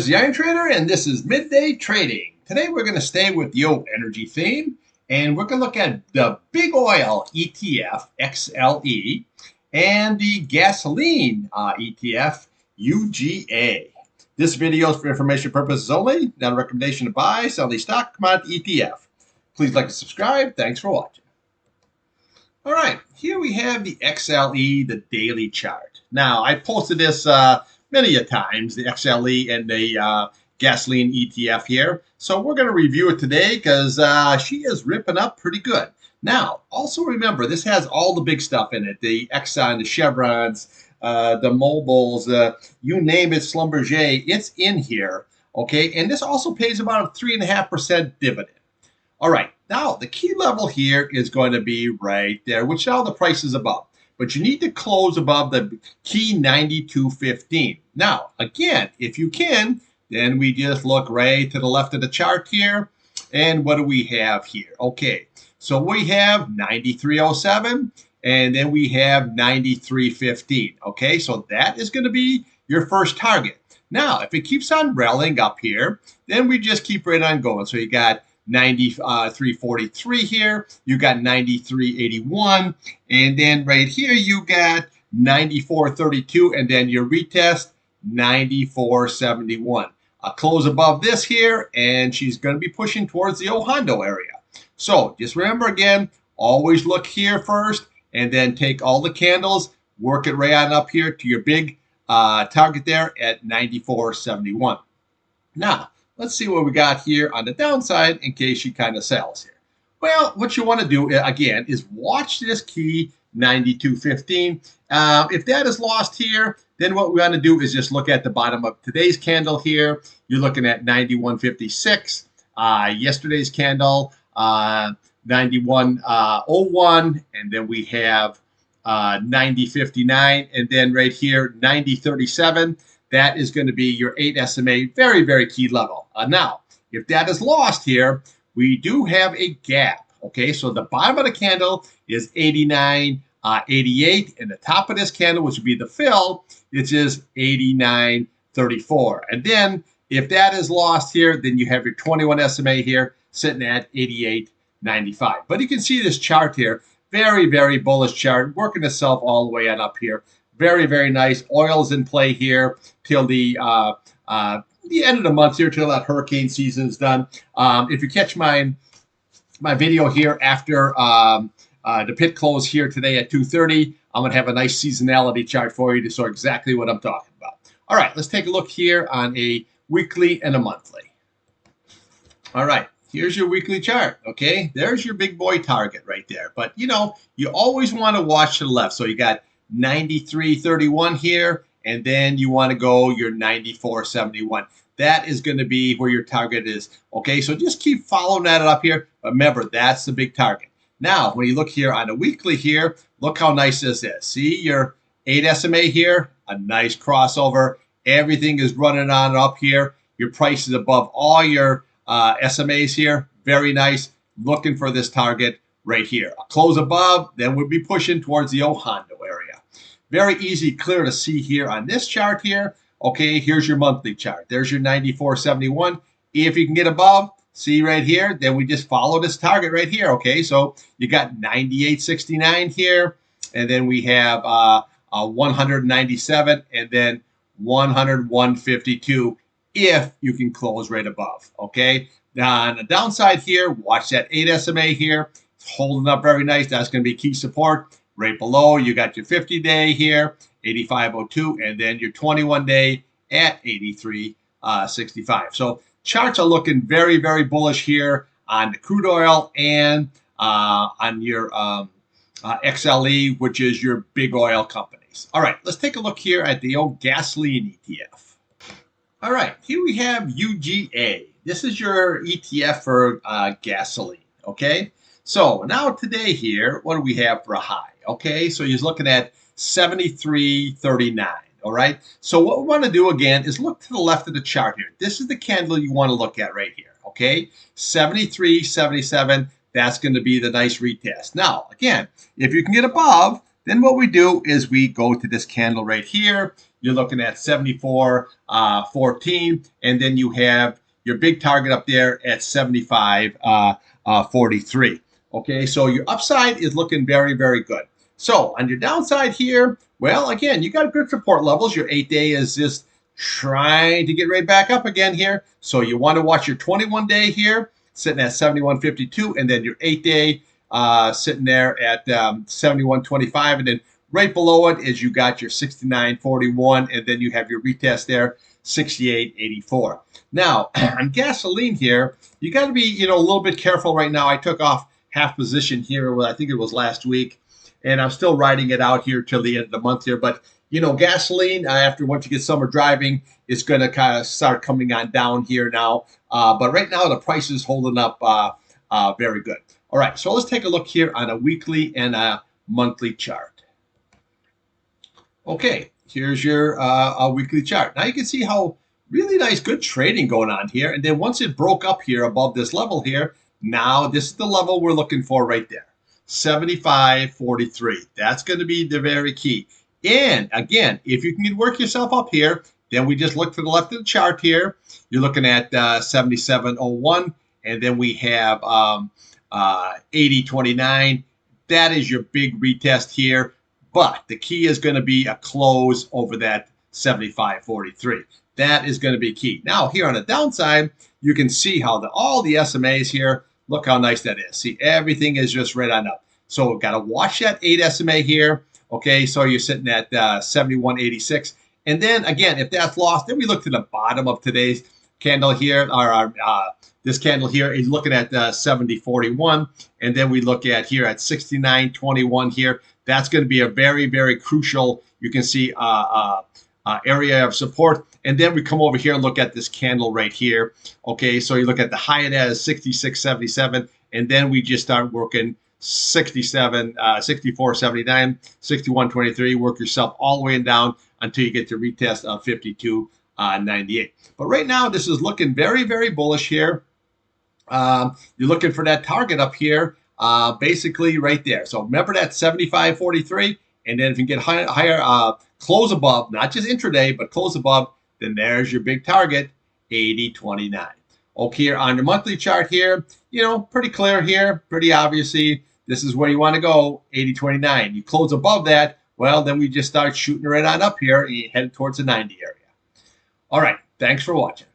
Here's the Iron Trader, and this is Midday Trading. Today we're going to stay with the old energy theme, and we're going to look at the big oil ETF, XLE, and the gasoline ETF, UGA. This video is for information purposes only, not a recommendation to buy, sell the stock, commodity, ETF. Please like and subscribe. Thanks for watching. All right, here we have the XLE, the daily chart. Now, I posted this many a times, the XLE and the gasoline ETF here. So we're going to review it today because she is ripping up pretty good. Now, also remember, this has all the big stuff in it, the Exxon, the Chevrons, the Mobiles, you name it, Schlumberger, it's in here, okay? And this also pays about a 3.5% dividend. All right, now the key level here is going to be right there, which now the price is above. But you need to close above the key 92.15. Now, again, if you can, then we just look right to the left of the chart here. And what do we have here? Okay, so we have 93.07, and then we have 93.15. Okay, so that is going to be your first target. Now, if it keeps on rallying up here, then we just keep right on going. So you got 93.43 here, you got 93.81, and then right here you got 94.32, and then your retest 94.71. A close above this here, and she's going to be pushing towards the Hondo area. So just remember again, always look here first, and then take all the candles, work it right on up here to your big target there at 94.71. Now, let's see what we got here on the downside in case she kind of sells here. Well, what you want to do, again, is watch this key 92.15. If that is lost here, then what we want to do is just look at the bottom of today's candle here. You're looking at 91.56. Yesterday's candle, 91.01. And then we have 90.59. And then right here, 90.37. That is going to be your 8 SMA, very, very key level. Now, if that is lost here, we do have a gap. Okay, so the bottom of the candle is 89.88, and the top of this candle, which would be the fill, it is 89.34. And then if that is lost here, then you have your 21 SMA here sitting at 88.95. But you can see this chart here, very, very bullish chart, working itself all the way on up here. Very, very nice. Oil's in play here till the end of the month here, till that hurricane season is done. If you catch my video here after the pit close here today at 2:30, I'm going to have a nice seasonality chart for you to show exactly what I'm talking about. All right, let's take a look here on a weekly and a monthly. All right, here's your weekly chart, okay? There's your big boy target right there. But, you know, you always want to watch to the left. So you got 93.31 here, and then you want to go your 94.71. That is going to be where your target is. Okay, so just keep following that up here. Remember, that's the big target. Now, when you look here on a weekly here, look how nice this is. See your 8 SMA here, a nice crossover. Everything is running on up here. Your price is above all your SMAs here. Very nice. Looking for this target right here. A close above, then we'll be pushing towards the Hondo area. Very easy, clear to see here on this chart here. Okay, here's your monthly chart. There's your 94.71. If you can get above, see right here, then we just follow this target right here. Okay, so you got 98.69 here, and then we have 197, and then 101.52 if you can close right above. Okay, now on the downside here, watch that 8 SMA here. It's holding up very nice. That's going to be key support. Right below, you got your 50-day here, 85.02, and then your 21-day at 83.65. So charts are looking very, very bullish here on the crude oil and on your XLE, which is your big oil companies. All right, let's take a look here at the old gasoline ETF. All right, here we have UGA. This is your ETF for gasoline, okay? So now today here, what do we have for a high? Okay, so you're looking at 73.39, all right? So what we want to do again is look to the left of the chart here. This is the candle you want to look at right here, okay? 73.77, that's going to be the nice retest. Now, again, if you can get above, then what we do is we go to this candle right here. you're looking at 74.14, and then you have your big target up there at 75.43. Okay, so your upside is looking very, very good. So on your downside here, well, again, you got good support levels. Your 8-day is just trying to get right back up again here. So you want to watch your 21-day here, sitting at 71.52, and then your 8-day sitting there at 71.25, and then right below it is you got your 69.41, and then you have your retest there, 68.84. Now, on gasoline here, you got to be, a little bit careful right now. I took off half position here, I think it was last week, and I'm still riding it out here till the end of the month here. But, gasoline, once you get summer driving, it's going to kind of start coming on down here now. But right now, the price is holding up very good. All right, so let's take a look here on a weekly and a monthly chart. Okay, here's your weekly chart. Now you can see how really nice, good trading going on here. And then once it broke up here above this level here, now this is the level we're looking for right there, 75.43. That's going to be the very key. And again, if you can work yourself up here, then we just look to the left of the chart here. You're looking at 77.01, and then we have 80.29. That is your big retest here. But the key is going to be a close over that 75.43. That is going to be key. Now, here on the downside, you can see how all the SMAs here, look how nice that is. See, everything is just right on up. So we've got to watch that 8 SMA here. Okay, so you're sitting at 71.86. And then, again, if that's lost, then we look to the bottom of today's candle here, or this candle here is looking at 70.41. And then we look at here at 69.21 here. That's going to be a very, very crucial, you can see, area of support. And then we come over here and look at this candle right here. Okay, so you look at the high of that is 66.77, and then we just start working 67, 64.79, 61.23. Work yourself all the way down until you get to retest of 52.98. But right now, this is looking very, very bullish here. You're looking for that target up here, basically right there. So remember that 75.43, and then if you get higher, close above, not just intraday, but close above, then there's your big target, 80.29. Okay, here on your monthly chart here, pretty clear here, pretty obviously, this is where you want to go, 80.29. You close above that, well, then we just start shooting right on up here and you head towards the 90 area. All right, thanks for watching.